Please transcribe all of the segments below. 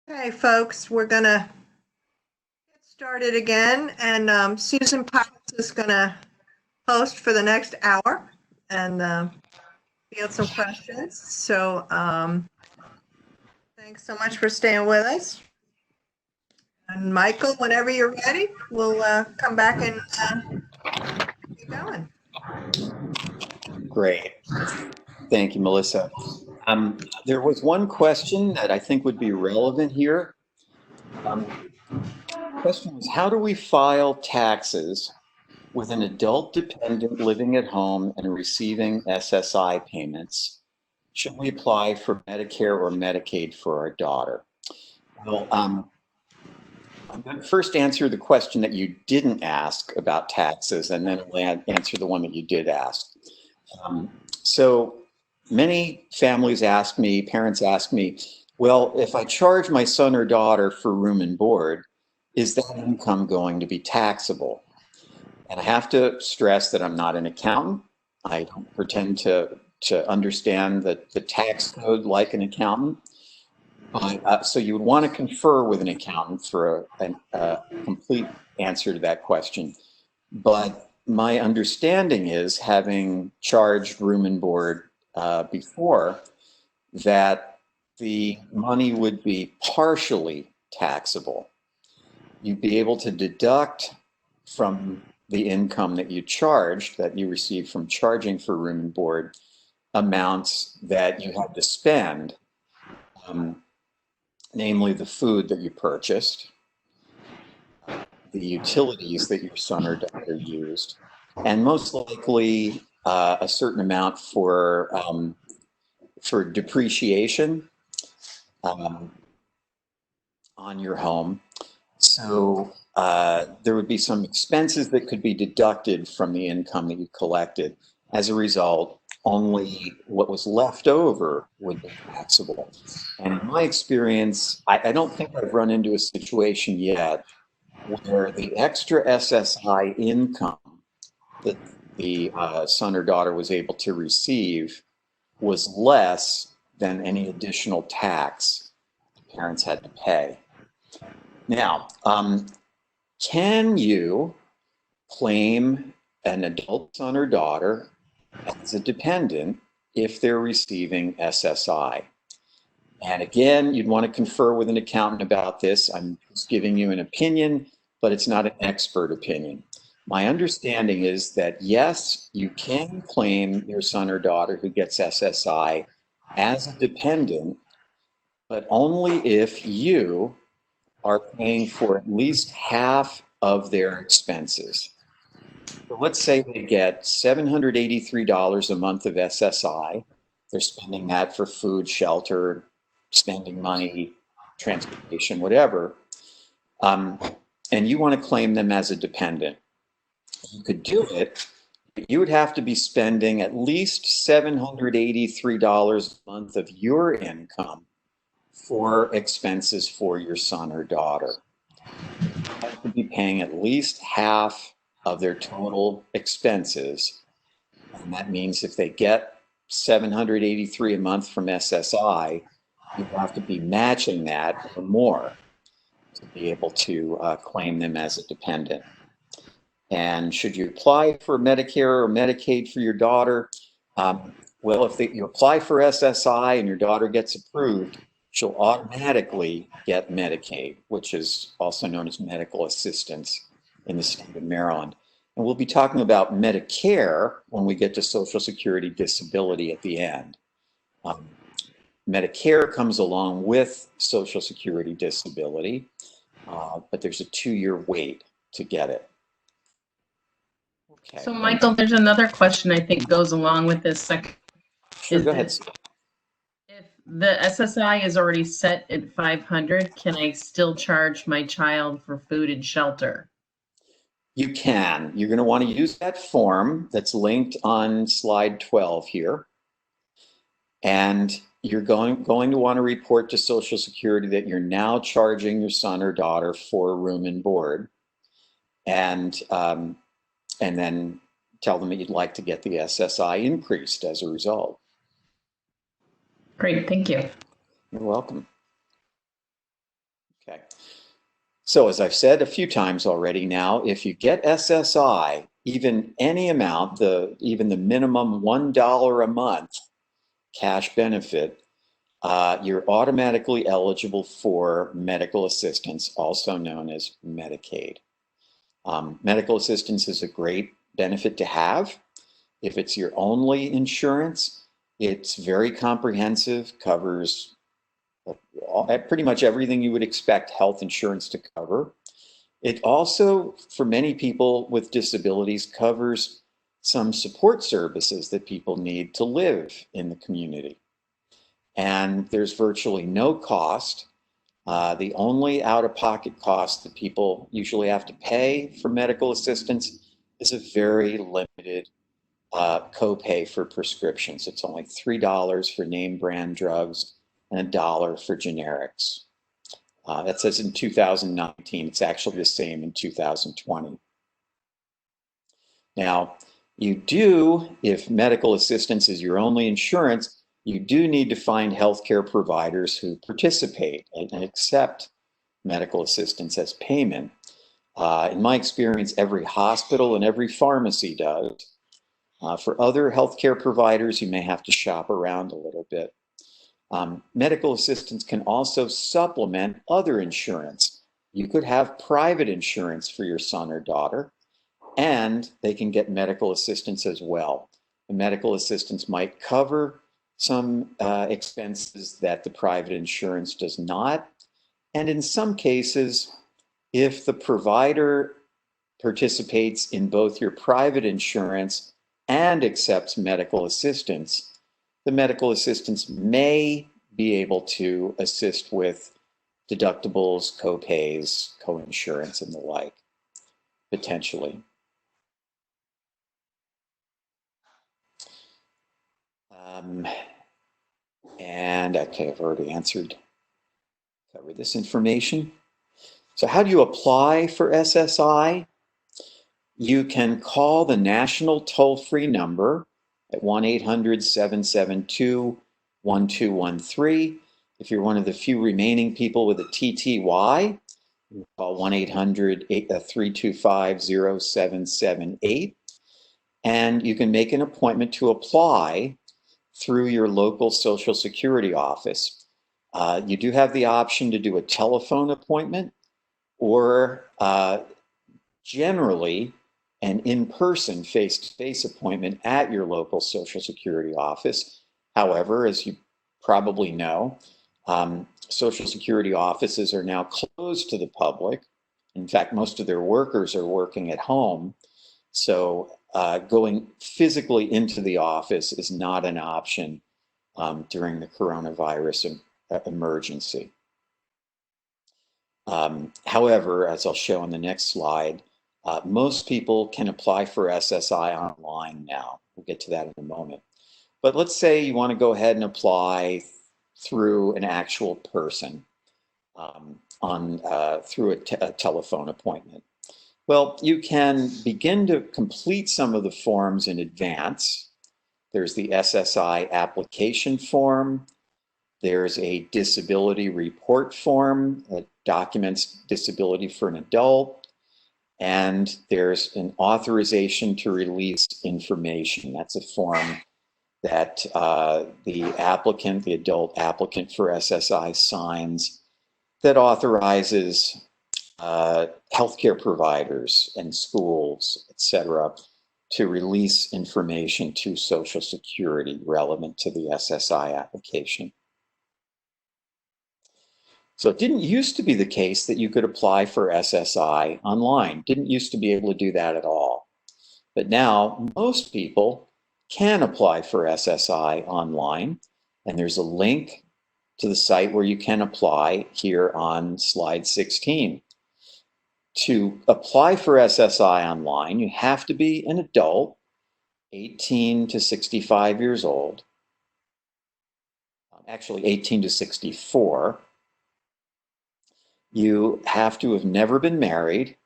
Okay, folks, we're going to get started again, and Susan Potts is going to host for the next hour and field some questions. So thanks so much for staying with us. And Michael, whenever you're ready, we'll come back and get going. Great. Thank you, Melissa. There was one question that I think would be relevant here. The question was, how do we file taxes with an adult dependent living at home and receiving SSI payments? Should we apply for Medicare or Medicaid for our daughter? Well, I'm going to first answer the question that you didn't ask about taxes, and then I'll answer the one that you did ask. So many families ask me, parents ask me, well, if I charge my son or daughter for room and board, is that income going to be taxable? And I have to stress that I'm not an accountant. I don't pretend to understand the tax code like an accountant. So you would want to confer with an accountant for a complete answer to that question. But my understanding is, having charged room and board before, that the money would be partially taxable. You'd be able to deduct from the income that you charged, that you received from charging for room and board, amounts that you had to spend, namely the food that you purchased, the utilities that your son or daughter used, and most likely a certain amount for depreciation on your home. So there would be some expenses that could be deducted from the income that you collected. As a result, only what was left over would be taxable. And in my experience, I don't think I've run into a situation yet where the extra SSI income that the son or daughter was able to receive was less than any additional tax the parents had to pay. Now, can you claim an adult son or daughter as a dependent if they're receiving SSI? And again, you'd want to confer with an accountant about this. I'm just giving you an opinion, but it's not an expert opinion. My understanding is that yes, you can claim your son or daughter who gets SSI as a dependent, but only if you are paying for at least half of their expenses. So let's say they get $783 a month of SSI. They're spending that for food, shelter, spending money, transportation, whatever. And you want to claim them as a dependent. You could do it, but you would have to be spending at least $783 a month of your income for expenses for your son or daughter. You have to be paying at least half of their total expenses. And that means if they get $783 a month from SSI, you have to be matching that or more to be able to claim them as a dependent. And should you apply for Medicare or Medicaid for your daughter? Well, if you apply for SSI and your daughter gets approved, she'll automatically get Medicaid, which is also known as medical assistance in the state of Maryland. And we'll be talking about Medicare when we get to Social Security Disability at the end. Medicare comes along with Social Security Disability, but there's a 2-year wait to get it. Okay. So Michael, there's another question I think goes along with this. Sure, go ahead. If the SSI is already set at 500, can I still charge my child for food and shelter? You can. You're going to want to use that form that's linked on slide 12 here. And you're going to want to report to Social Security that you're now charging your son or daughter for room and board. And then tell them that you'd like to get the SSI increased as a result. Great, thank you. You're welcome. Okay. So as I've said a few times already now, if you get SSI, even any amount, even the minimum $1 a month cash benefit, you're automatically eligible for medical assistance, also known as Medicaid. Medical assistance is a great benefit to have. If it's your only insurance, it's very comprehensive, covers pretty much everything you would expect health insurance to cover. It also, for many people with disabilities, covers some support services that people need to live in the community. And there's virtually no cost. The only out-of-pocket cost that people usually have to pay for medical assistance is a very limited copay for prescriptions. It's only $3 for name brand drugs and $1 for generics. That says in 2019, it's actually the same in 2020. Now, you do, if medical assistance is your only insurance, you do need to find healthcare providers who participate and accept medical assistance as payment. In my experience, every hospital and every pharmacy does. For other healthcare providers, you may have to shop around a little bit. Medical assistance can also supplement other insurance. You could have private insurance for your son or daughter, and they can get medical assistance as well. The medical assistance might cover some expenses that the private insurance does not. And in some cases, if the provider participates in both your private insurance and accepts medical assistance, the medical assistance may be able to assist with deductibles, co-pays, co-insurance, and the like, potentially. And okay, I've already covered this information. So how do you apply for SSI? You can call the national toll-free number at 1-800-772-1213. If you're one of the few remaining people with a TTY, you call 1-800-325-0778. And you can make an appointment to apply through your local Social Security office. You do have the option to do a telephone appointment or generally an in-person face-to-face appointment at your local Social Security office. However, as you probably know, Social Security offices are now closed to the public. In fact, most of their workers are working at home. So going physically into the office is not an option during the coronavirus emergency. However, as I'll show on the next slide, most people can apply for SSI online now. We'll get to that in a moment. But let's say you want to go ahead and apply through an actual person through a telephone appointment. Well, you can begin to complete some of the forms in advance. There's the SSI Application Form. There's a disability report form that documents disability for an adult. And there's an authorization to release information. That's a form that the adult applicant for SSI signs that authorizes healthcare providers and schools, etc., to release information to Social Security relevant to the SSI application. So it didn't used to be the case that you could apply for SSI online. Didn't used to be able to do that at all. But now most people can apply for SSI online, and there's a link to the site where you can apply here on slide 16. To apply for SSI online, you have to be an adult, 18 to 65 years old, actually 18 to 64. You have to have never been married,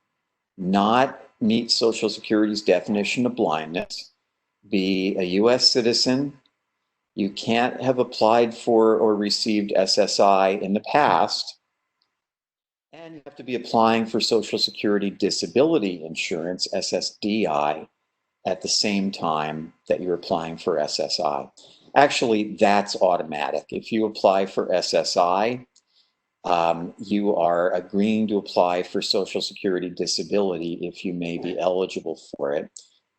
not meet Social Security's definition of blindness, be a U.S. citizen. You can't have applied for or received SSI in the past. And you have to be applying for Social Security Disability Insurance, SSDI, at the same time that you're applying for SSI. Actually, that's automatic. If you apply for SSI, you are agreeing to apply for Social Security Disability if you may be eligible for it.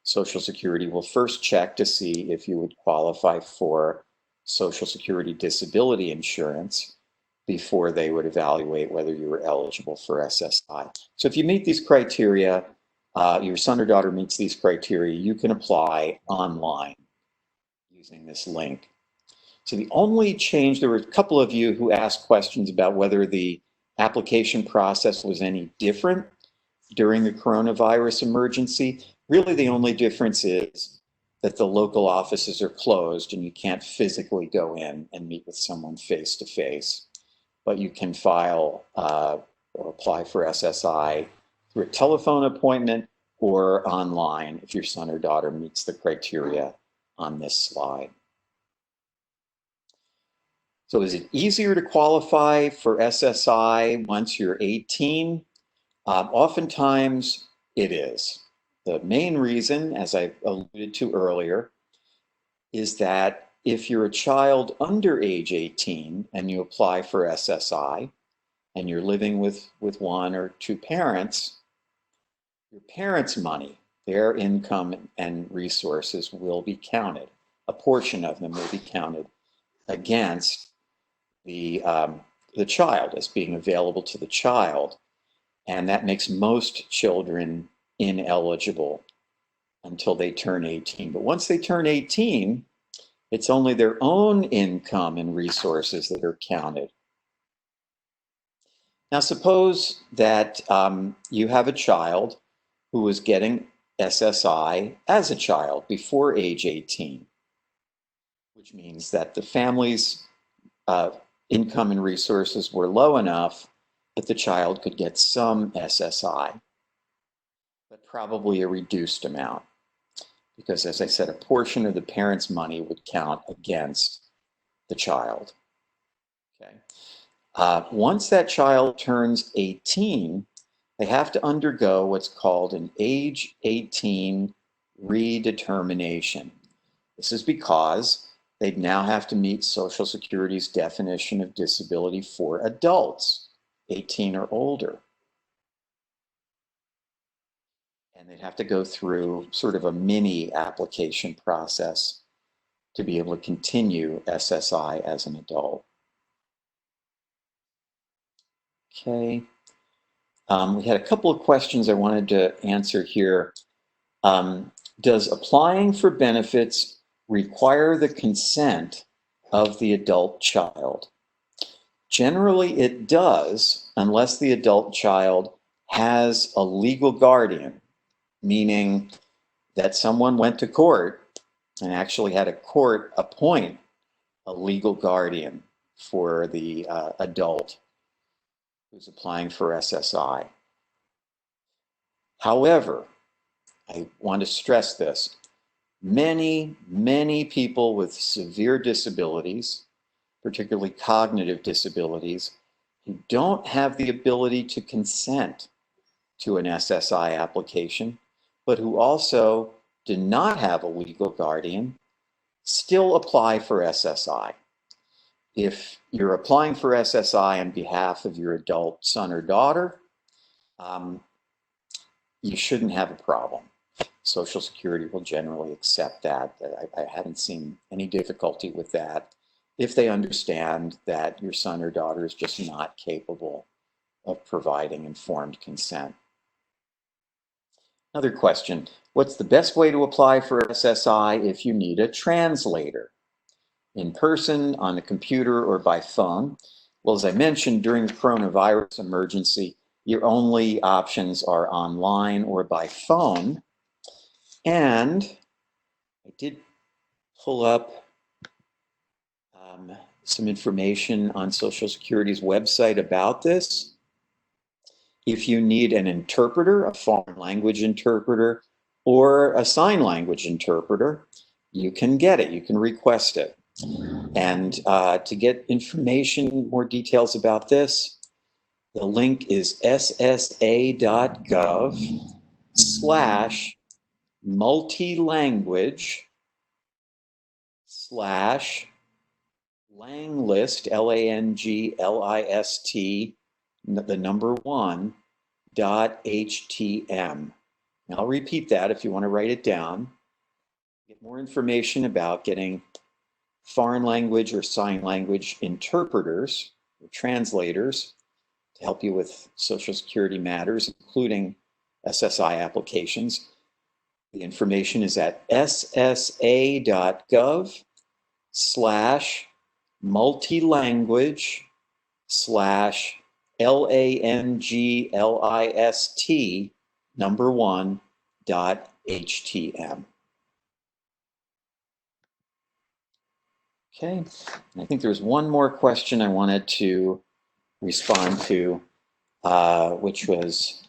Social Security will first check to see if you would qualify for Social Security Disability Insurance before they would evaluate whether you were eligible for SSI. So if you meet these criteria, your son or daughter meets these criteria, you can apply online using this link. So the only change, there were a couple of you who asked questions about whether the application process was any different during the coronavirus emergency. Really, the only difference is that the local offices are closed and you can't physically go in and meet with someone face to face. But you can file or apply for SSI through a telephone appointment or online if your son or daughter meets the criteria on this slide. So is it easier to qualify for SSI once you're 18? Oftentimes it is. The main reason, as I alluded to earlier, is that if you're a child under age 18 and you apply for SSI and you're living with one or two parents, your parents' money, their income and resources will be counted. A portion of them will be counted against the child as being available to the child. And that makes most children ineligible until they turn 18. But once they turn 18, it's only their own income and resources that are counted. Now, suppose that you have a child who was getting SSI as a child before age 18, which means that the family's income and resources were low enough that the child could get some SSI, but probably a reduced amount. Because, as I said, a portion of the parent's money would count against the child. Okay. Once that child turns 18, they have to undergo what's called an age 18 redetermination. This is because they'd now have to meet Social Security's definition of disability for adults, 18 or older. And they'd have to go through sort of a mini application process to be able to continue SSI as an adult. Okay. We had a couple of questions I wanted to answer here. Does applying for benefits require the consent of the adult child? Generally, it does, unless the adult child has a legal guardian, meaning that someone went to court and actually had a court appoint a legal guardian for the adult who's applying for SSI. However, I want to stress this. Many, many people with severe disabilities, particularly cognitive disabilities, who don't have the ability to consent to an SSI application, but who also do not have a legal guardian, still apply for SSI. If you're applying for SSI on behalf of your adult son or daughter, you shouldn't have a problem. Social Security will generally accept that. I haven't seen any difficulty with that if they understand that your son or daughter is just not capable of providing informed consent. Another question, what's the best way to apply for SSI if you need a translator? In person, on the computer, or by phone? Well, as I mentioned, during the coronavirus emergency, your only options are online or by phone. And I did pull up some information on Social Security's website about this. If you need an interpreter, a foreign language interpreter, or a sign language interpreter, you can get it, you can request it. And to get information, more details about this, The link is ssa.gov/multi-language/langlist, LANGLIST, the number 1.htm. And I'll repeat that if you want to write it down. Get more information about getting foreign language or sign language interpreters or translators to help you with Social Security matters, including SSI applications. The information is at ssa.gov/multilanguage/langlist, number 1.htm. Okay, and I think there's one more question I wanted to respond to, which was,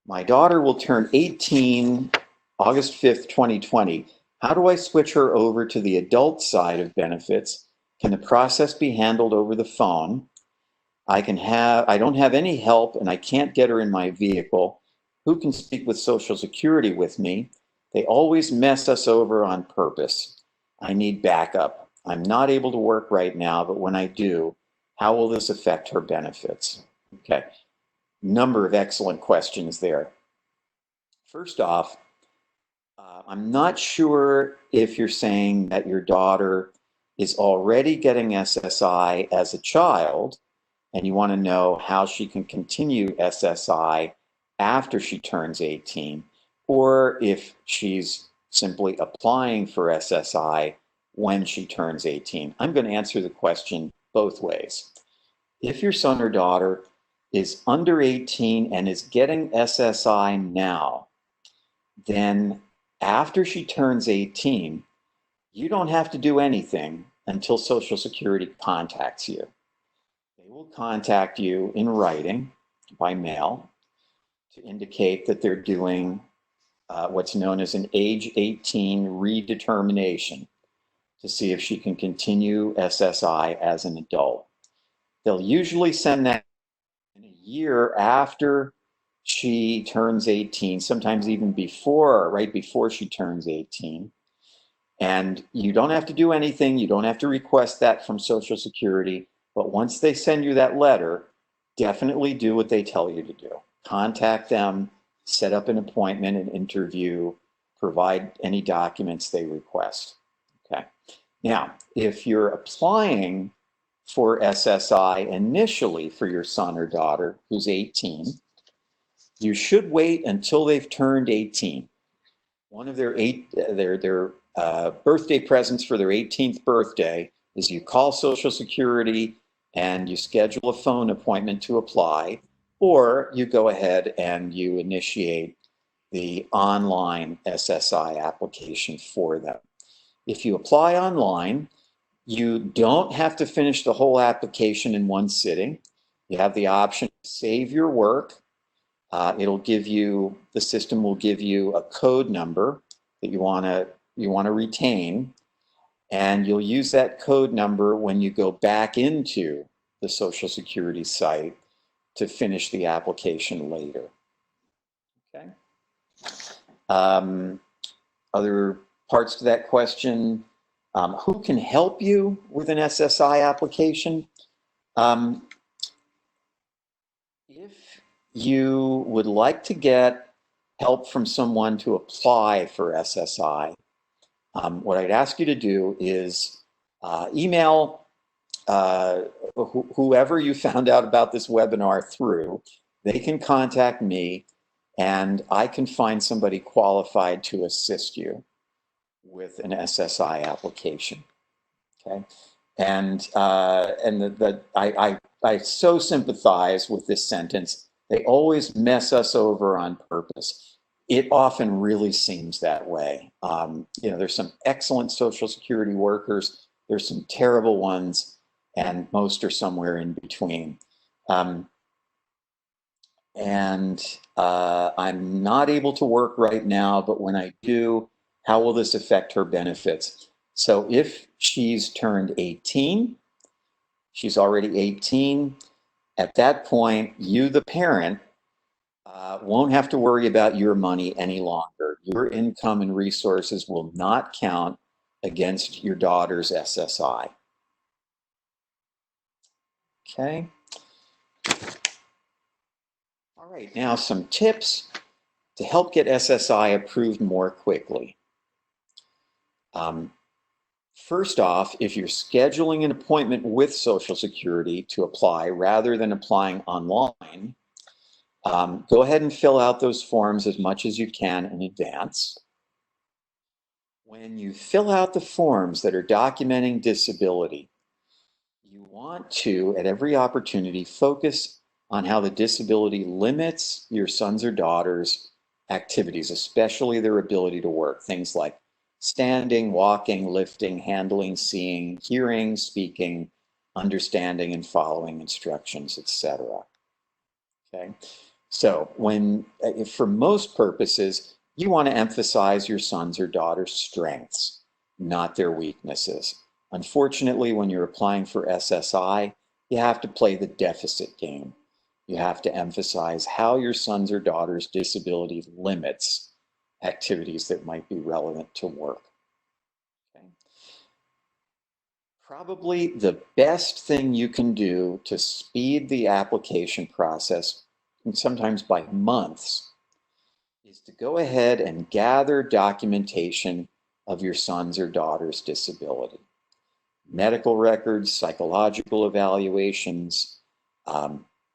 my daughter will turn 18 August 5th, 2020. How do I switch her over to the adult side of benefits? Can the process be handled over the phone? I don't have any help and I can't get her in my vehicle. Who can speak with Social Security with me? They always mess us over on purpose. I need backup. I'm not able to work right now, but when I do, how will this affect her benefits? Okay, number of excellent questions there. First off, I'm not sure if you're saying that your daughter is already getting SSI as a child and you want to know how she can continue SSI after she turns 18, or if she's simply applying for SSI when she turns 18. I'm going to answer the question both ways. If your son or daughter is under 18 and is getting SSI now, then after she turns 18, you don't have to do anything until Social Security contacts you. They will contact you in writing by mail to indicate that they're doing what's known as an age 18 redetermination to see if she can continue SSI as an adult. They'll usually send that in a year after she turns 18, sometimes even before, right before she turns 18. And you don't have to do anything. You don't have to request that from Social Security. But once they send you that letter, definitely do what they tell you to do. Contact them, set up an appointment, an interview, provide any documents they request. Okay. Now, if you're applying for SSI initially for your son or daughter who's 18, you should wait until they've turned 18. One of their birthday presents for their 18th birthday is you call Social Security and you schedule a phone appointment to apply, or you go ahead and you initiate the online SSI application for them. If you apply online, you don't have to finish the whole application in one sitting. You have the option to save your work. The system will give you a code number that you want to retain, and you'll use that code number when you go back into the Social Security site to finish the application later. Okay. Other parts to that question. Who can help you with an SSI application? If you would like to get help from someone to apply for SSI, what I'd ask you to do is email whoever you found out about this webinar through. They can contact me and I can find somebody qualified to assist you with an SSI application. Okay, and I so sympathize with this sentence. They always mess us over on purpose. It often really seems that way. There's some excellent Social Security workers. There's some terrible ones, and most are somewhere in between. I'm not able to work right now, but when I do, how will this affect her benefits? So if she's turned 18, she's already 18, At that point, you, the parent, won't have to worry about your money any longer. Your income and resources will not count against your daughter's SSI. Okay. All right, now some tips to help get SSI approved more quickly. First off, if you're scheduling an appointment with Social Security to apply rather than applying online, go ahead and fill out those forms as much as you can in advance. When you fill out the forms that are documenting disability, you want to, at every opportunity, focus on how the disability limits your son's or daughter's activities, especially their ability to work. Things like standing, walking, lifting, handling, seeing, hearing, speaking, understanding and following instructions, etc. Okay, so for most purposes, you want to emphasize your son's or daughter's strengths, not their weaknesses. Unfortunately, when you're applying for SSI, you have to play the deficit game. You have to emphasize how your son's or daughter's disability limits activities that might be relevant to work. Okay. Probably the best thing you can do to speed the application process, and sometimes by months, is to go ahead and gather documentation of your son's or daughter's disability. Medical records, psychological evaluations,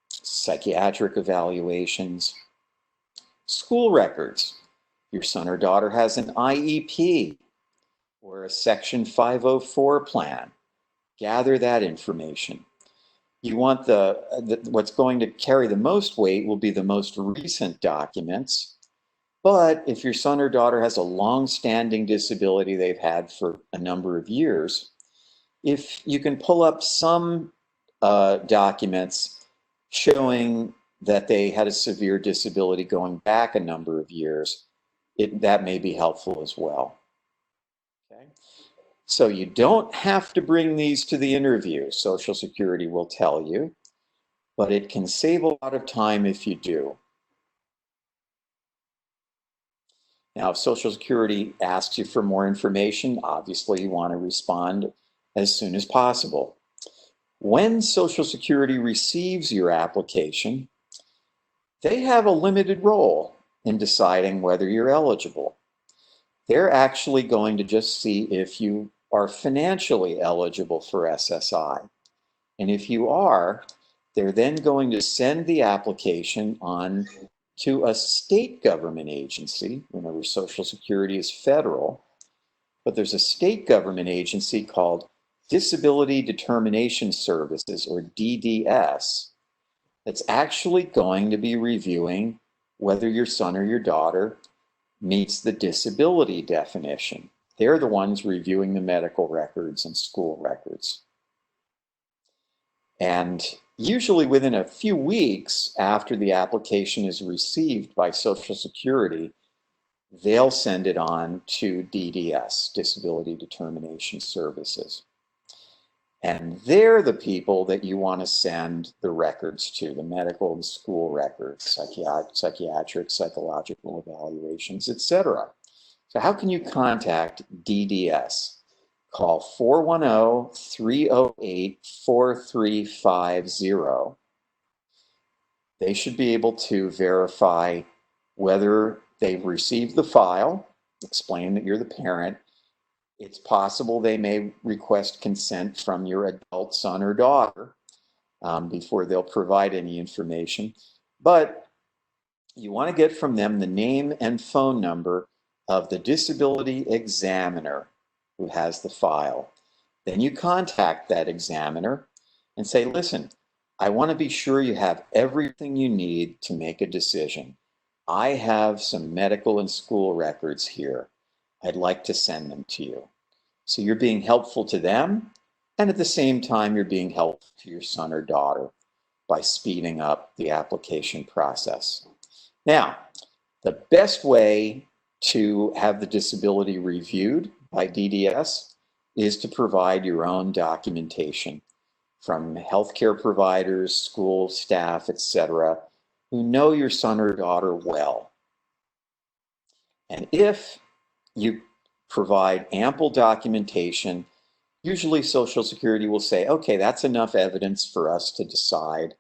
psychiatric evaluations, school records. Your son or daughter has an IEP or a Section 504 plan. Gather that information. You want what's going to carry the most weight will be the most recent documents. But if your son or daughter has a long-standing disability they've had for a number of years, if you can pull up some documents showing that they had a severe disability going back a number of years, that may be helpful as well. Okay. So you don't have to bring these to the interview, Social Security will tell you, but it can save a lot of time if you do. Now, if Social Security asks you for more information, obviously you want to respond as soon as possible. When Social Security receives your application, they have a limited role in deciding whether you're eligible. They're actually going to just see if you are financially eligible for SSI. And if you are, they're then going to send the application on to a state government agency. Remember, Social Security is federal, but there's a state government agency called Disability Determination Services, or DDS, that's actually going to be reviewing whether your son or your daughter meets the disability definition. They're the ones reviewing the medical records and school records. And usually within a few weeks after the application is received by Social Security, they'll send it on to DDS, Disability Determination Services. And they're the people that you want to send the records to, the medical and school records, psychiatric, psychological evaluations, etc. So how can you contact DDS? Call 410-308-4350. They should be able to verify whether they've received the file, explain that you're the parent. It's possible they may request consent from your adult son or daughter before they'll provide any information. But you want to get from them the name and phone number of the disability examiner who has the file. Then you contact that examiner and say, listen, I want to be sure you have everything you need to make a decision. I have some medical and school records here. I'd like to send them to you. So you're being helpful to them, and at the same time, you're being helpful to your son or daughter by speeding up the application process. Now, the best way to have the disability reviewed by DDS is to provide your own documentation. from healthcare providers, school staff, etc., who know your son or daughter well. And if you provide ample documentation, usually Social Security will say, okay, that's enough evidence for us to decide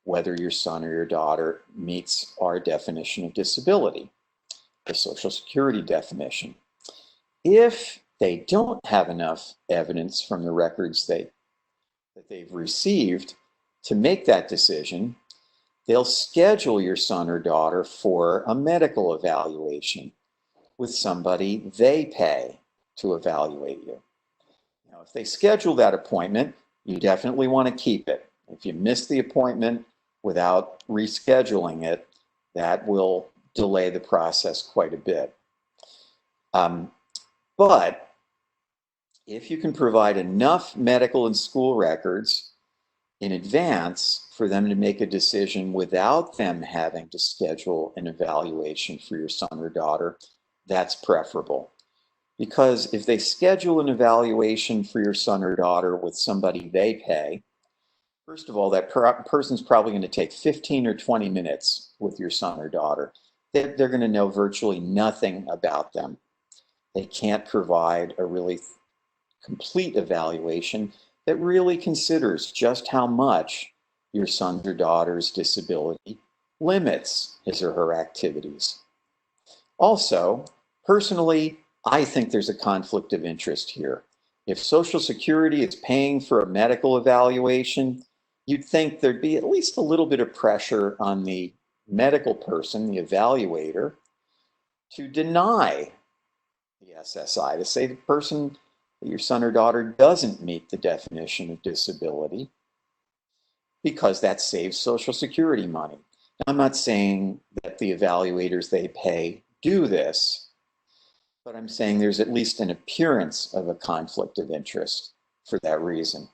whether your son or your daughter meets our definition of disability, the Social Security definition. If they don't have enough evidence from the records that they've received to make that decision, they'll schedule your son or daughter for a medical evaluation with somebody they pay to evaluate you. Now, if they schedule that appointment, you definitely want to keep it. If you miss the appointment without rescheduling it, that will delay the process quite a bit. But if you can provide enough medical and school records in advance for them to make a decision without them having to schedule an evaluation for your son or daughter, that's preferable. Because if they schedule an evaluation for your son or daughter with somebody they pay, first of all, that person's probably going to take 15 or 20 minutes with your son or daughter. They're going to know virtually nothing about them. They can't provide a really complete evaluation that really considers just how much your son or daughter's disability limits his or her activities. Also, personally, I think there's a conflict of interest here. If Social Security is paying for a medical evaluation, you'd think there'd be at least a little bit of pressure on the medical person, the evaluator, to deny the SSI, to say the person, your son or daughter, doesn't meet the definition of disability, because that saves Social Security money. Now, I'm not saying that the evaluators they pay do this, but I'm saying there's at least an appearance of a conflict of interest for that reason.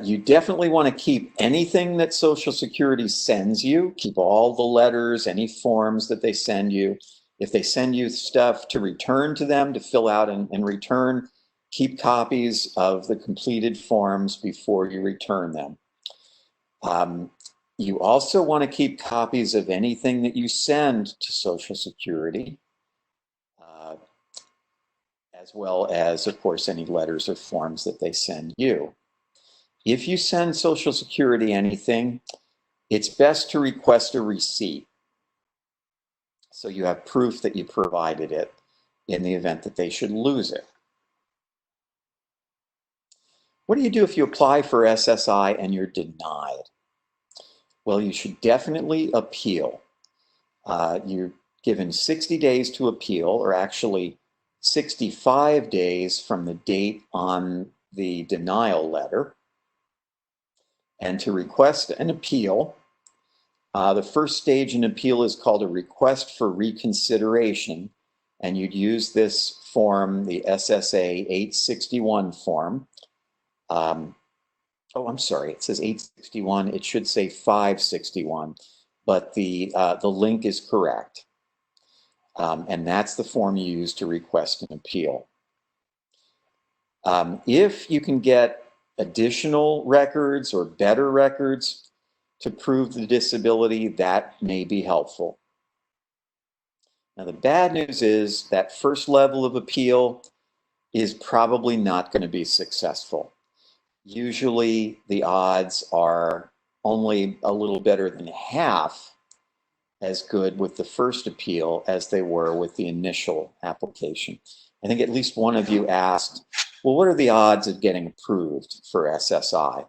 You definitely want to keep anything that Social Security sends you. Keep all the letters, any forms that they send you. If they send you stuff to return to them, to fill out and return, keep copies of the completed forms before you return them. You also want to keep copies of anything that you send to Social Security, as well as, of course, any letters or forms that they send you. If you send Social Security anything, it's best to request a receipt, so you have proof that you provided it in the event that they should lose it. What do you do if you apply for SSI and you're denied? Well, you should definitely appeal. You're given 60 days to appeal, or actually 65 days from the date on the denial letter. And to request an appeal, the first stage in appeal is called a request for reconsideration, and you'd use this form, the SSA 861 form. Oh, I'm sorry, it says 861, it should say 561, but the link is correct. And that's the form you use to request an appeal. If you can get additional records or better records to prove the disability, that may be helpful. Now, the bad news is that first level of appeal is probably not going to be successful. Usually the odds are only a little better than half as good with the first appeal as they were with the initial application. I think at least one of you asked, well, what are the odds of getting approved for SSI?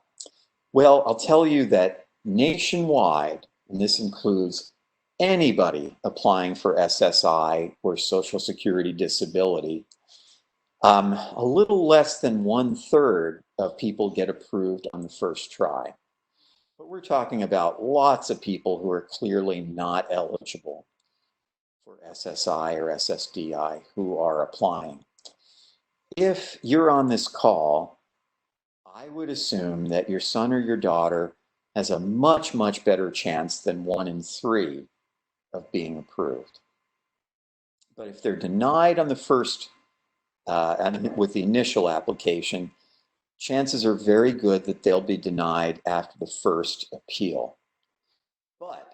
Well, I'll tell you that nationwide, and this includes anybody applying for SSI or Social Security disability, a little less than 1/3 of people get approved on the first try. But we're talking about lots of people who are clearly not eligible for SSI or SSDI who are applying. If you're on this call, I would assume that your son or your daughter has a much, much better chance than 1 in 3 of being approved. But if they're denied on the first and with the initial application, chances are very good that they'll be denied after the first appeal. But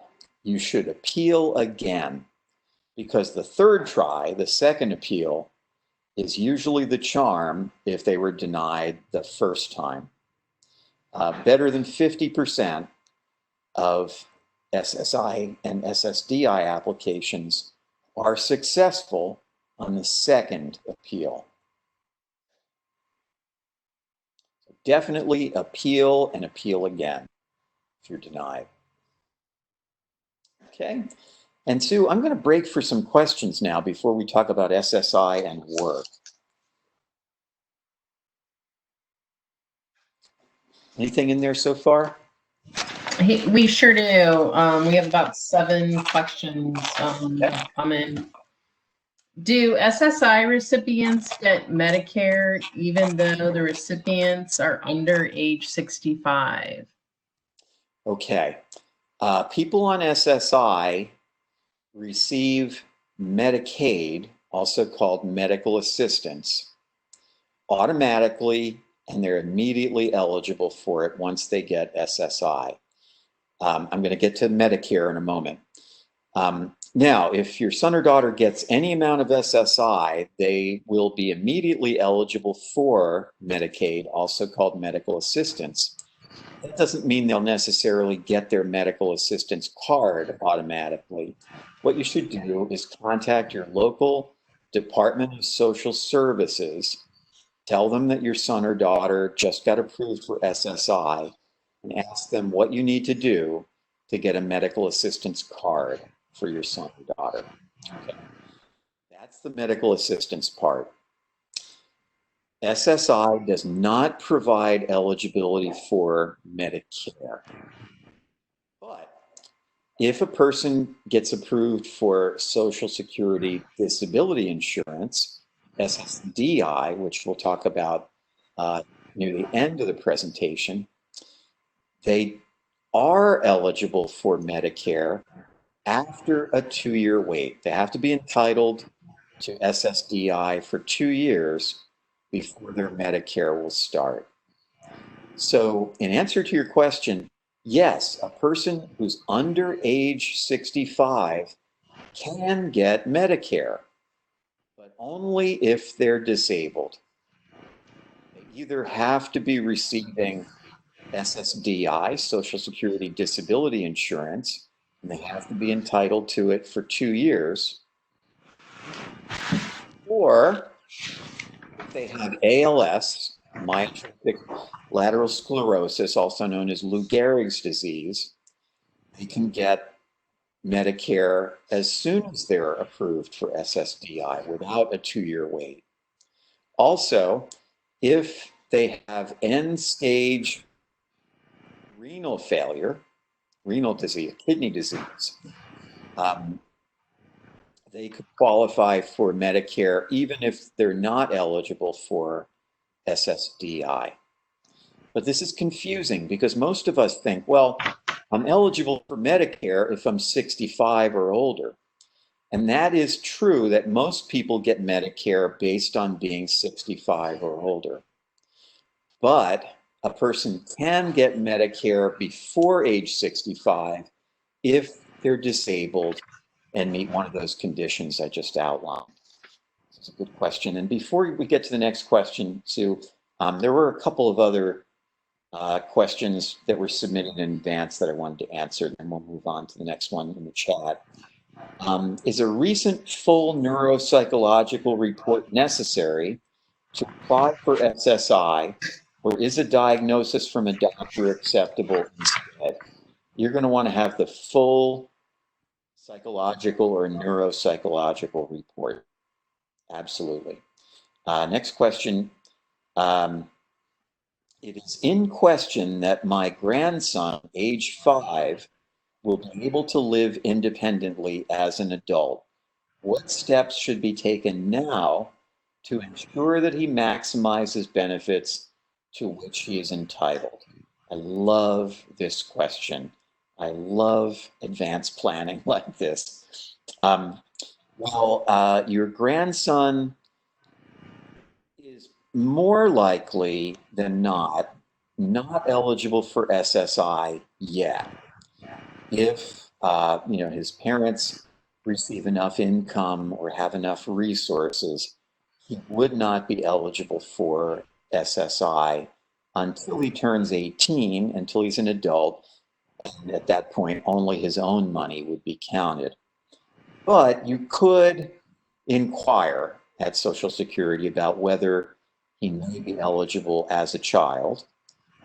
you should appeal again, because the third try, the second appeal, is usually the charm if they were denied the first time. Better than 50% of SSI and SSDI applications are successful on the second appeal. So definitely appeal and appeal again if you're denied. Okay, and Sue, I'm going to break for some questions now before we talk about SSI and work. Anything in there so far? We sure do. We have about 7 questions coming. Do SSI recipients get Medicare even though the recipients are under age 65? Okay. People on SSI receive Medicaid, also called medical assistance, automatically, and they're immediately eligible for it once they get SSI. I'm going to get to Medicare in a moment. Now, if your son or daughter gets any amount of SSI, they will be immediately eligible for Medicaid, also called medical assistance. That doesn't mean they'll necessarily get their medical assistance card automatically. What you should do is contact your local Department of Social Services, tell them that your son or daughter just got approved for SSI, and ask them what you need to do to get a medical assistance card for your son or daughter. Okay. That's the medical assistance part. SSI does not provide eligibility for Medicare. But if a person gets approved for Social Security Disability Insurance, SSDI, which we'll talk about near the end of the presentation, they are eligible for Medicare after a 2-year wait. They have to be entitled to SSDI for 2 years before their Medicare will start. So in answer to your question, yes, a person who's under age 65 can get Medicare, but only if they're disabled. They either have to be receiving SSDI, Social Security Disability Insurance, and they have to be entitled to it for 2 years, or if they have ALS, myotrophic lateral sclerosis, also known as Lou Gehrig's disease, they can get Medicare as soon as they're approved for SSDI without a 2-year wait. Also, if they have end-stage renal failure, renal disease, kidney disease, they could qualify for Medicare even if they're not eligible for SSDI. But this is confusing because most of us think, well, I'm eligible for Medicare if I'm 65 or older. And that is true that most people get Medicare based on being 65 or older. But a person can get Medicare before age 65 if they're disabled and meet one of those conditions I just outlined. This is a good question. And before we get to the next question, Sue, there were a couple of other questions that were submitted in advance that I wanted to answer, and we'll move on to the next one in the chat. Is a recent full neuropsychological report necessary to apply for SSI, or is a diagnosis from a doctor acceptable instead? You're going to want to have the full psychological or neuropsychological report. Absolutely. Next question. It is in question that my grandson, age 5, will be able to live independently as an adult. What steps should be taken now to ensure that he maximizes benefits to which he is entitled? I love this question. I love advanced planning like this. Your grandson more likely than not eligible for SSI yet. If his parents receive enough income or have enough resources, he would not be eligible for SSI until he turns 18, until he's an adult. And at that point, only his own money would be counted. But you could inquire at Social Security about whether he may be eligible as a child,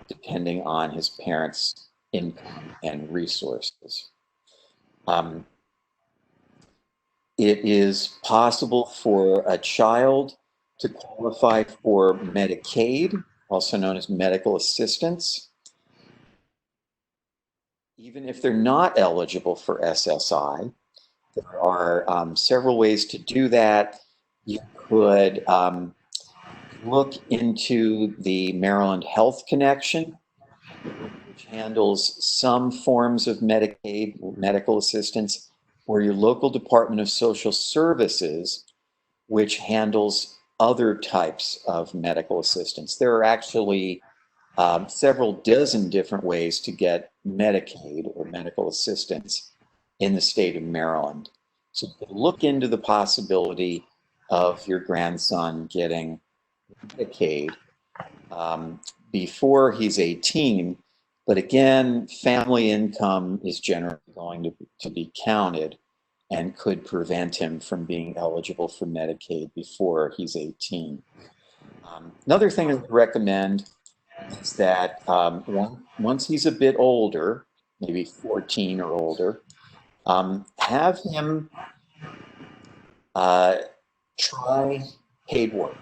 depending on his parents' income and resources. It is possible for a child to qualify for Medicaid, also known as medical assistance, even if they're not eligible for SSI. There are several ways to do that. You could look into the Maryland Health Connection, which handles some forms of Medicaid, medical assistance, or your local Department of Social Services, which handles other types of medical assistance. There are actually several dozen different ways to get Medicaid or medical assistance in the state of Maryland. So look into the possibility of your grandson getting Medicaid before he's 18. But again, family income is generally going to be counted and could prevent him from being eligible for Medicaid before he's 18. Another thing I would recommend is that once he's a bit older, maybe 14 or older, have him try paid work.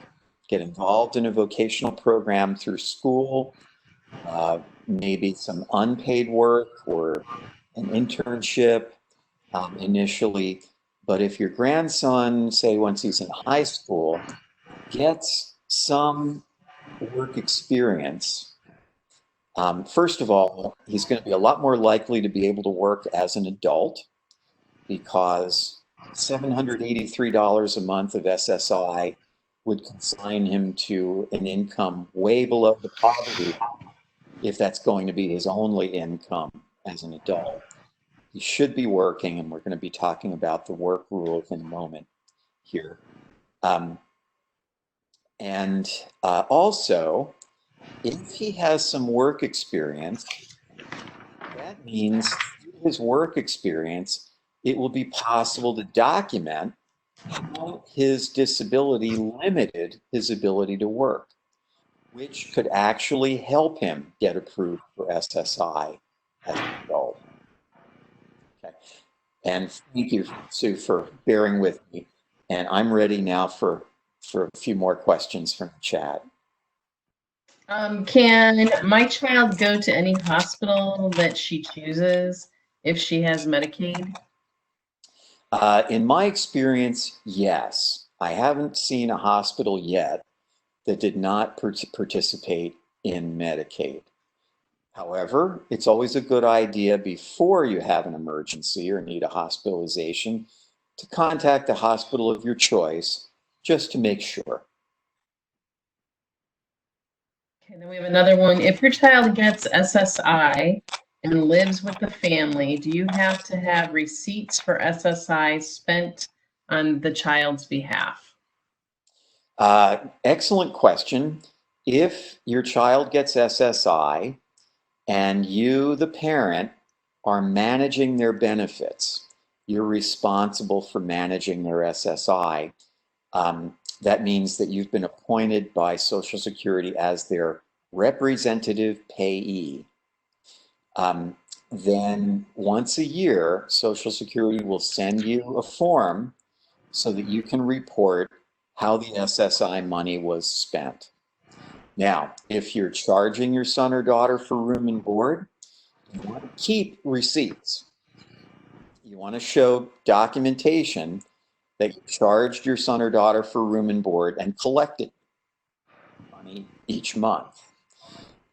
Get involved in a vocational program through school, maybe some unpaid work or an internship initially. But if your grandson, say once he's in high school, gets some work experience, first of all, he's going to be a lot more likely to be able to work as an adult, because $783 a month of SSI would consign him to an income way below the poverty if that's going to be his only income as an adult. He should be working, and we're going to be talking about the work rules in a moment here. Also, if he has some work experience, that means through his work experience, it will be possible to document how his disability limited his ability to work, which could actually help him get approved for SSI as an adult. Okay. And thank you, Sue, for bearing with me. And I'm ready now for a few more questions from the chat. Can my child go to any hospital that she chooses if she has Medicaid? In my experience, yes. I haven't seen a hospital yet that did not participate in Medicaid. However, it's always a good idea before you have an emergency or need a hospitalization to contact the hospital of your choice just to make sure. Okay, then we have another one. If your child gets SSI and lives with the family, do you have to have receipts for SSI spent on the child's behalf? Excellent question. If your child gets SSI and you, the parent, are managing their benefits, you're responsible for managing their SSI. That means that you've been appointed by Social Security as their representative payee. Then once a year, Social Security will send you a form so that you can report how the SSI money was spent. Now, if you're charging your son or daughter for room and board, you want to keep receipts. You want to show documentation that you charged your son or daughter for room and board and collected money each month.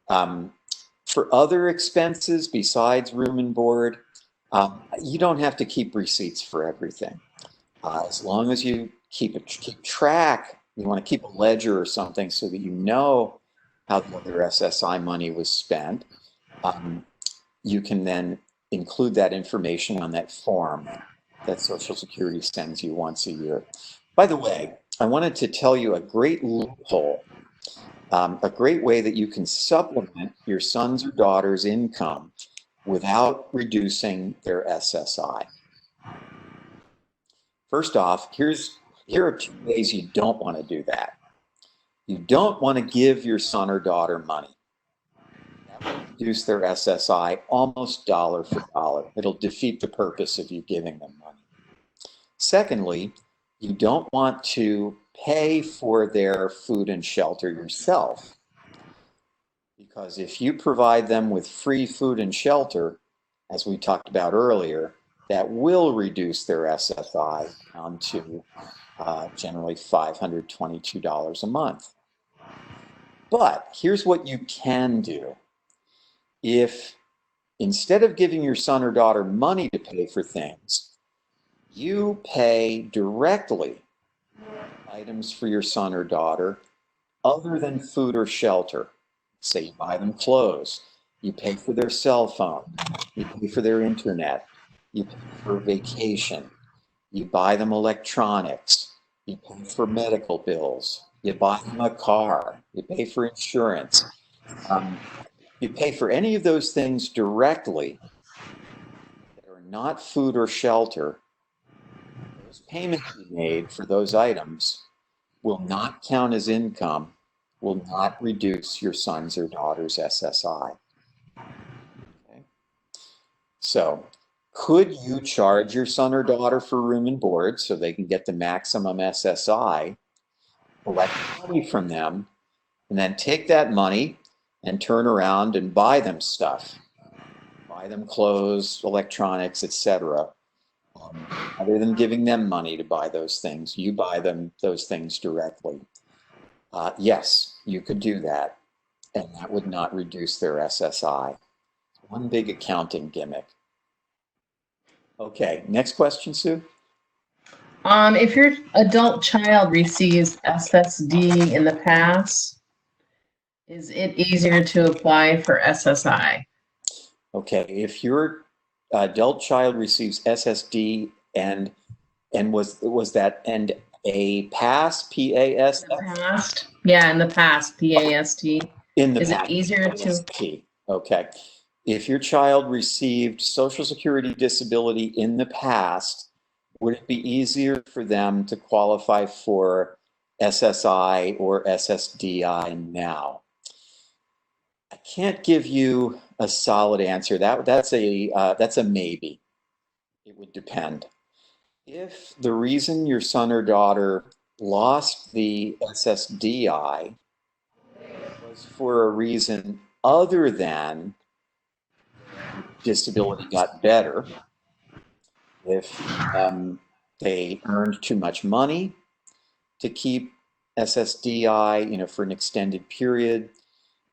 For other expenses besides room and board, you don't have to keep receipts for everything. As long as you keep track You want to keep a ledger or something so that you know how the other SSI money was spent. You can then include that information on that form that Social Security sends you once a year. By the way, I wanted to tell you a great loophole, a great way that you can supplement your son's or daughter's income without reducing their SSI. First off, here are 2 ways you don't want to do that. You don't want to give your son or daughter money. That will reduce their SSI almost dollar for dollar. It'll defeat the purpose of you giving them money. Secondly, you don't want to pay for their food and shelter yourself. Because if you provide them with free food and shelter, as we talked about earlier, that will reduce their SSI down to generally $522 a month. But here's what you can do. If instead of giving your son or daughter money to pay for things, you pay directly items for your son or daughter other than food or shelter. Say you buy them clothes, you pay for their cell phone, you pay for their internet, you pay for vacation, you buy them electronics, you pay for medical bills, you buy them a car, you pay for insurance. You pay for any of those things directly that are not food or shelter. Those payments you made for those items will not count as income, will not reduce your son's or daughter's SSI. Okay. So, could you charge your son or daughter for room and board so they can get the maximum SSI, collect money from them, and then take that money and turn around and buy them stuff, buy them clothes, electronics, etc. Other than giving them money to buy those things, you buy them those things directly. Yes, you could do that, and that would not reduce their SSI. One big accounting gimmick. Okay, next question, Sue. If your adult child receives SSD in the past, is it easier to apply for SSI? Okay, if your adult child receives SSD and was that and a pass, PAS? In the past? Yeah, in the past, PAST. In the Is past, it easier to? PAST. Okay. If your child received Social Security disability in the past, would it be easier for them to qualify for SSI or SSDI now? I can't give you a solid answer. That's a maybe. It would depend. If the reason your son or daughter lost the SSDI was for a reason other than disability got better, if they earned too much money to keep SSDI, for an extended period,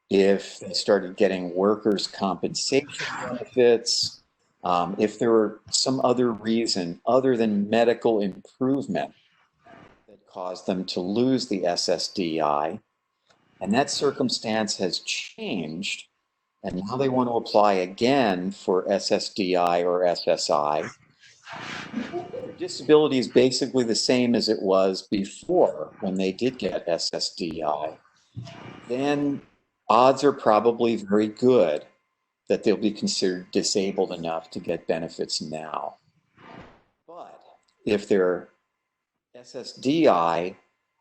if they started getting workers' compensation benefits, if there were some other reason other than medical improvement that caused them to lose the SSDI, and that circumstance has changed, and now they want to apply again for SSDI or SSI, their disability is basically the same as it was before when they did get SSDI, then odds are probably very good that they'll be considered disabled enough to get benefits now. But if their SSDI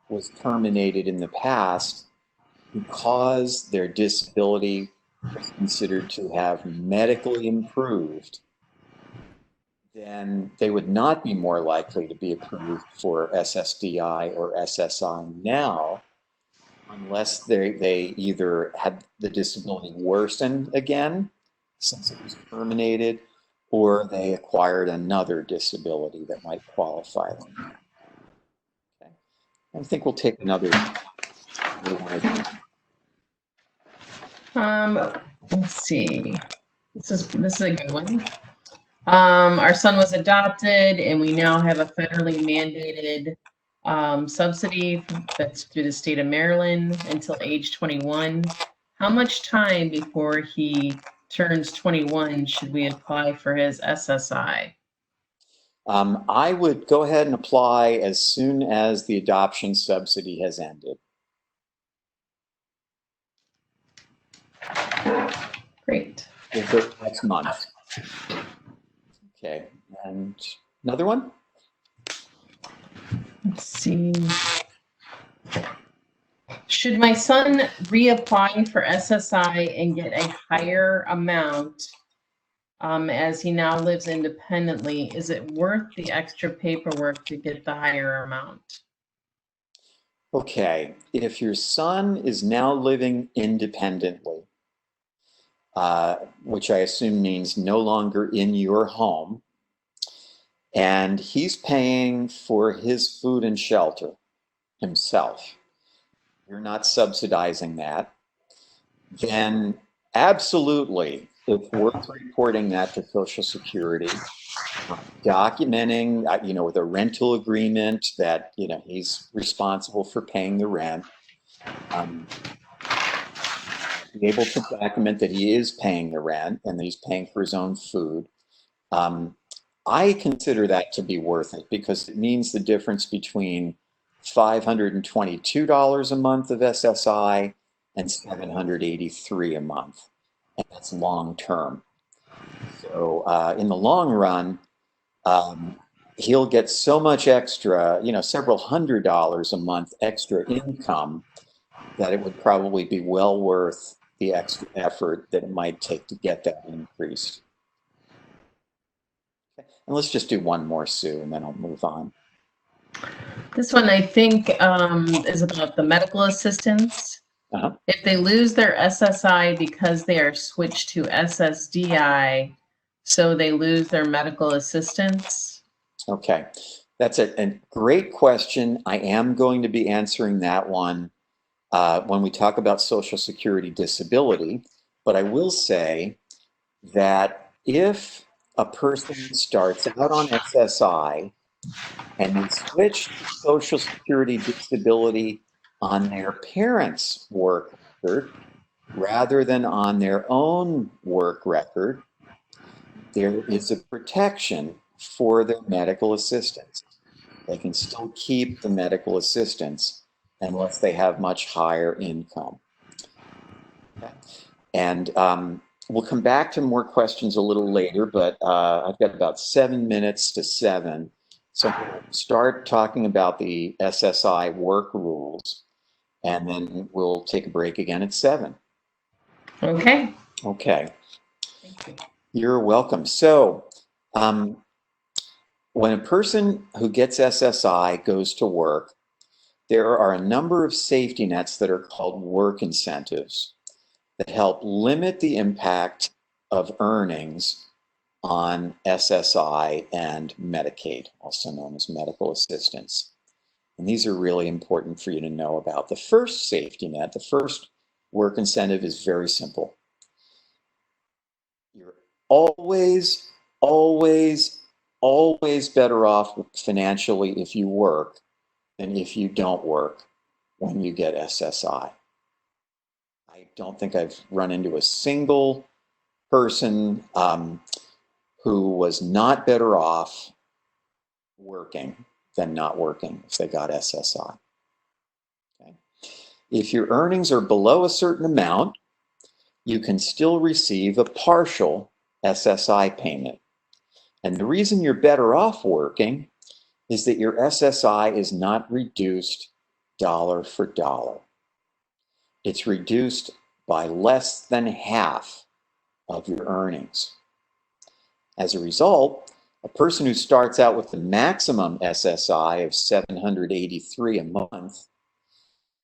was terminated in the past because their disability was considered to have medically improved, then they would not be more likely to be approved for SSDI or SSI now, unless they either had the disability worsen again since it was terminated, or they acquired another disability that might qualify them. Okay. I think we'll take another. Let's see. This is a good one. Our son was adopted, and we now have a federally mandated subsidy that's through the state of Maryland until age 21. How much time before he turns 21 should we apply for his SSI? I would go ahead and apply as soon as the adoption subsidy has ended. Great. Next month. Okay, and another one? Let's see. Should my son reapply for SSI and get a higher amount as he now lives independently? Is it worth the extra paperwork to get the higher amount? Okay, if your son is now living independently, which I assume means no longer in your home, and he's paying for his food and shelter himself, you're not subsidizing that, then absolutely it's worth reporting that to Social Security, documenting, with a rental agreement that, he's responsible for paying the rent. Be able to document that he is paying the rent and that he's paying for his own food. I consider that to be worth it because it means the difference between $522 a month of SSI and $783 a month, and that's long term. So in the long run, he'll get so much extra, several $100s a month extra income that it would probably be well worth the extra effort that it might take to get that increased. Okay. And let's just do one more, Sue, and then I'll move on. This one, I think, is about the medical assistance. If they lose their SSI because they are switched to SSDI, so they lose their medical assistance? Okay, that's a great question. I am going to be answering that one when we talk about Social Security disability, but I will say that if a person starts out on SSI and they switch to Social Security disability on their parents' work record rather than on their own work record, there is a protection for their medical assistance. They can still keep the medical assistance unless they have much higher income. Okay. And we'll come back to more questions a little later, but I've got about 7 minutes to 7. So we'll start talking about the SSI work rules, and then we'll take a break again at 7. Okay. Okay. Thank you. You're welcome. So when a person who gets SSI goes to work, there are a number of safety nets that are called work incentives that help limit the impact of earnings on SSI and Medicaid, also known as medical assistance. And these are really important for you to know about. The first safety net, the first work incentive is very simple. You're always, always, always better off financially if you work than if you don't work when you get SSI. I don't think I've run into a single person who was not better off working than not working if they got SSI. Okay. If your earnings are below a certain amount, you can still receive a partial SSI payment. And the reason you're better off working is that your SSI is not reduced dollar for dollar. It's reduced by less than half of your earnings. As a result, a person who starts out with the maximum SSI of $783 a month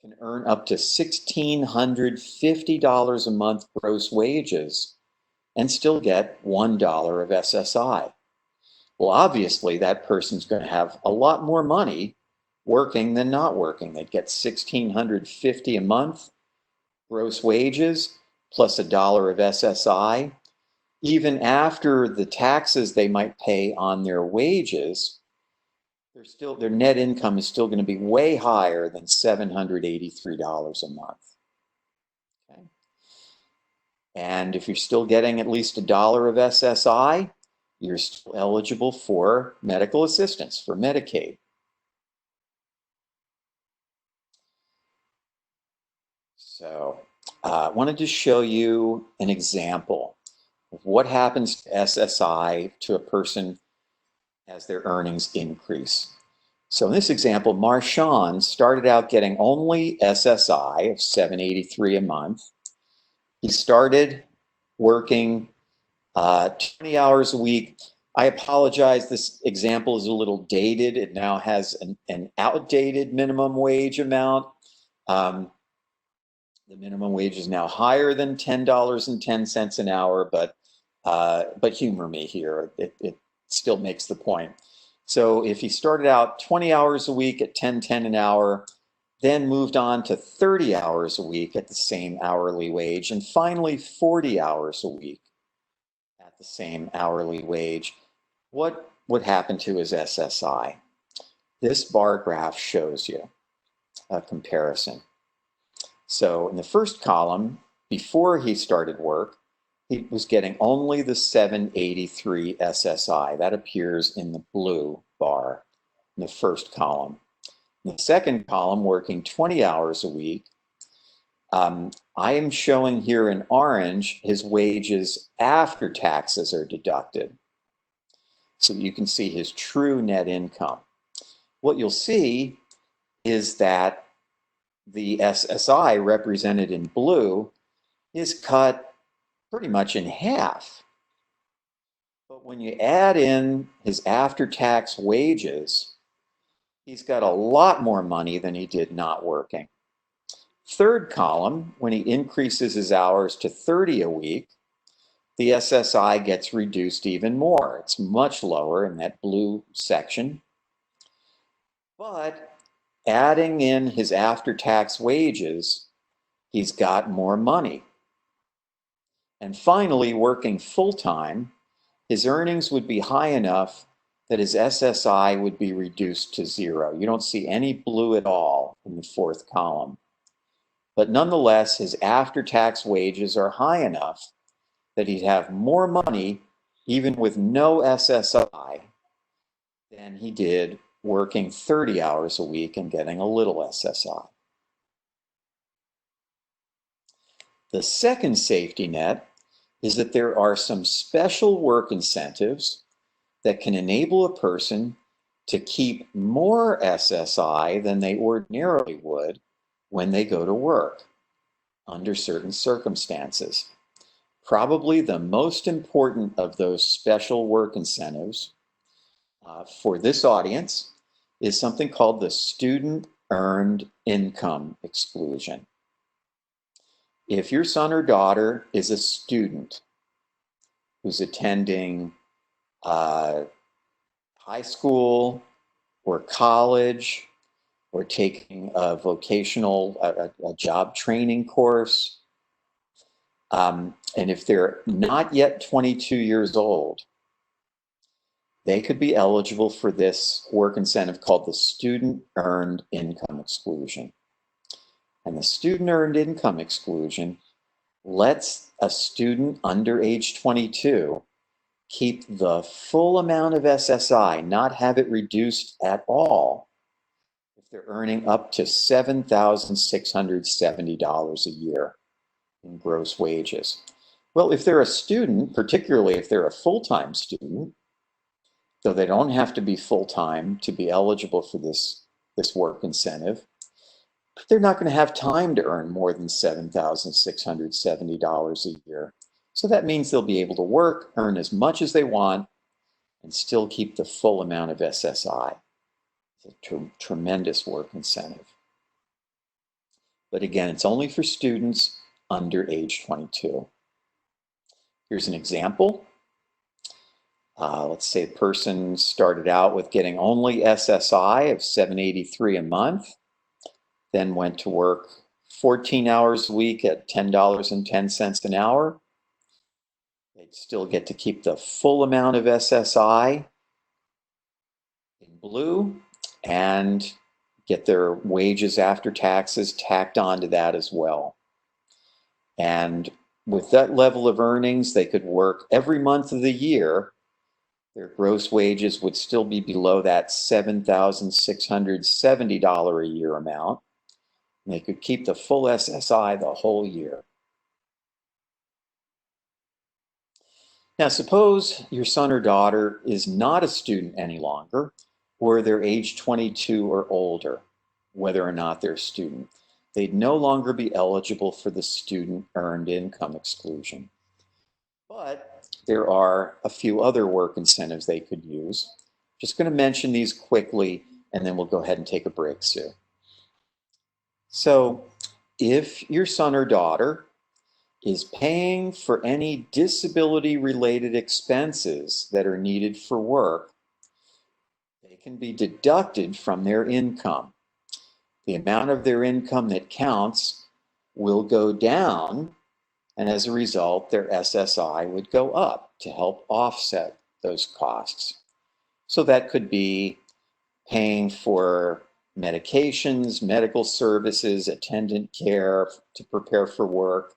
can earn up to $1,650 a month gross wages and still get $1 of SSI. Well, obviously, that person's going to have a lot more money working than not working. They'd get $1,650 a month gross wages plus $1 of SSI. Even after the taxes they might pay on their wages, their net income is still going to be way higher than $783 a month. Okay. And if you're still getting at least $1 of SSI, you're still eligible for medical assistance, for Medicaid. So I wanted to show you an example of what happens to SSI to a person as their earnings increase. So in this example, Marshawn started out getting only SSI of $783 a month. He started working 20 hours a week. I apologize, this example is a little dated. It now has an outdated minimum wage amount. The minimum wage is now higher than $10.10 an hour, but humor me here. It still makes the point. So if he started out 20 hours a week at $10.10 an hour, then moved on to 30 hours a week at the same hourly wage, and finally 40 hours a week at the same hourly wage, what would happen to his SSI? This bar graph shows you a comparison. So in the first column, before he started work, he was getting only the 783 SSI. That appears in the blue bar in the first column. In the second column, working 20 hours a week, I am showing here in orange his wages after taxes are deducted. So you can see his true net income. What you'll see is that the SSI represented in blue is cut pretty much in half. But when you add in his after-tax wages, he's got a lot more money than he did not working. Third column, when he increases his hours to 30 a week, the SSI gets reduced even more. It's much lower in that blue section. But adding in his after-tax wages, he's got more money. And finally, working full-time, his earnings would be high enough that his SSI would be reduced to 0. You don't see any blue at all in the fourth column. But nonetheless, his after-tax wages are high enough that he'd have more money, even with no SSI, than he did working 30 hours a week and getting a little SSI. The second safety net is that there are some special work incentives that can enable a person to keep more SSI than they ordinarily would when they go to work under certain circumstances. Probably the most important of those special work incentives for this audience is something called the Student Earned Income Exclusion. If your son or daughter is a student who's attending high school or college or taking a vocational, a job training course, and if they're not yet 22 years old, they could be eligible for this work incentive called the Student Earned Income Exclusion. And the Student Earned Income Exclusion lets a student under age 22 keep the full amount of SSI, not have it reduced at all, if they're earning up to $7,670 a year in gross wages. Well, if they're a student, particularly if they're a full-time student, though they don't have to be full-time to be eligible for this work incentive, they're not going to have time to earn more than $7,670 a year. So that means they'll be able to work, earn as much as they want, and still keep the full amount of SSI. It's a tremendous work incentive. But again, it's only for students under age 22. Here's an example. Let's say a person started out with getting only SSI of $783 a month, then went to work 14 hours a week at $10.10 an hour. They'd still get to keep the full amount of SSI in blue, and get their wages after taxes tacked onto that as well. And with that level of earnings, they could work every month of the year. Their gross wages would still be below that $7,670 a year amount. And they could keep the full SSI the whole year. Now, suppose your son or daughter is not a student any longer, or they're age 22 or older, whether or not they're a student. They'd no longer be eligible for the student earned income exclusion. But there are a few other work incentives they could use. Just going to mention these quickly, and then we'll go ahead and take a break, Sue. So if your son or daughter is paying for any disability-related expenses that are needed for work, they can be deducted from their income. The amount of their income that counts will go down, and as a result, their SSI would go up to help offset those costs. So that could be paying for medications, medical services, attendant care to prepare for work,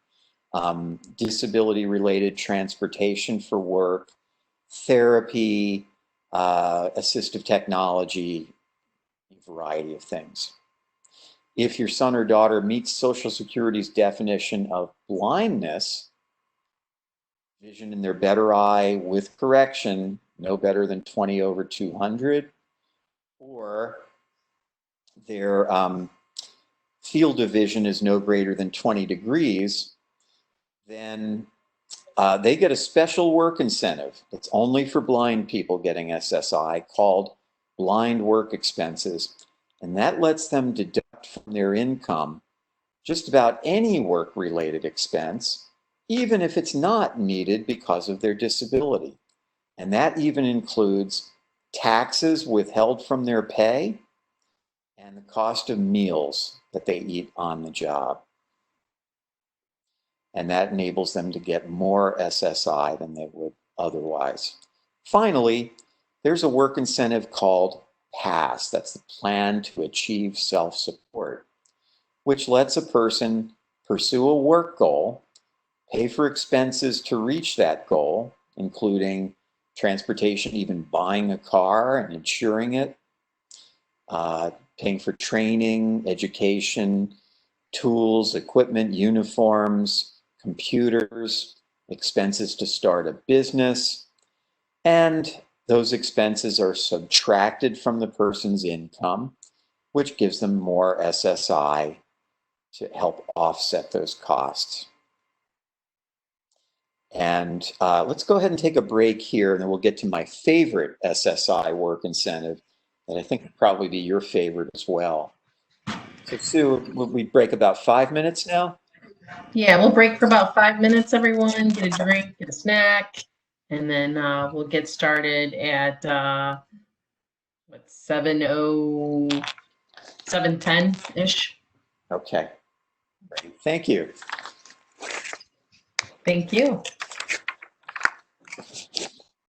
disability-related transportation for work, therapy, assistive technology, a variety of things. If your son or daughter meets Social Security's definition of blindness, vision in their better eye with correction, no better than 20/200, or their field of vision is no greater than 20 degrees, then they get a special work incentive that's only for blind people getting SSI called blind work expenses. And that lets them deduct from their income just about any work-related expense, even if it's not needed because of their disability. And that even includes taxes withheld from their pay and the cost of meals that they eat on the job. And that enables them to get more SSI than they would otherwise. Finally, there's a work incentive called PASS. That's the Plan to Achieve Self-Support, which lets a person pursue a work goal, pay for expenses to reach that goal, including transportation, even buying a car and insuring it, paying for training, education, tools, equipment, uniforms, computers, expenses to start a business, and those expenses are subtracted from the person's income, which gives them more SSI to help offset those costs. And let's go ahead and take a break here, and then we'll get to my favorite SSI work incentive that I think would probably be your favorite as well. So Sue, we break about 5 minutes now? Yeah, we'll break for about 5 minutes, everyone. Get a drink, get a snack, and then we'll get started at 7:10-ish. Okay, great. Thank you. Thank you.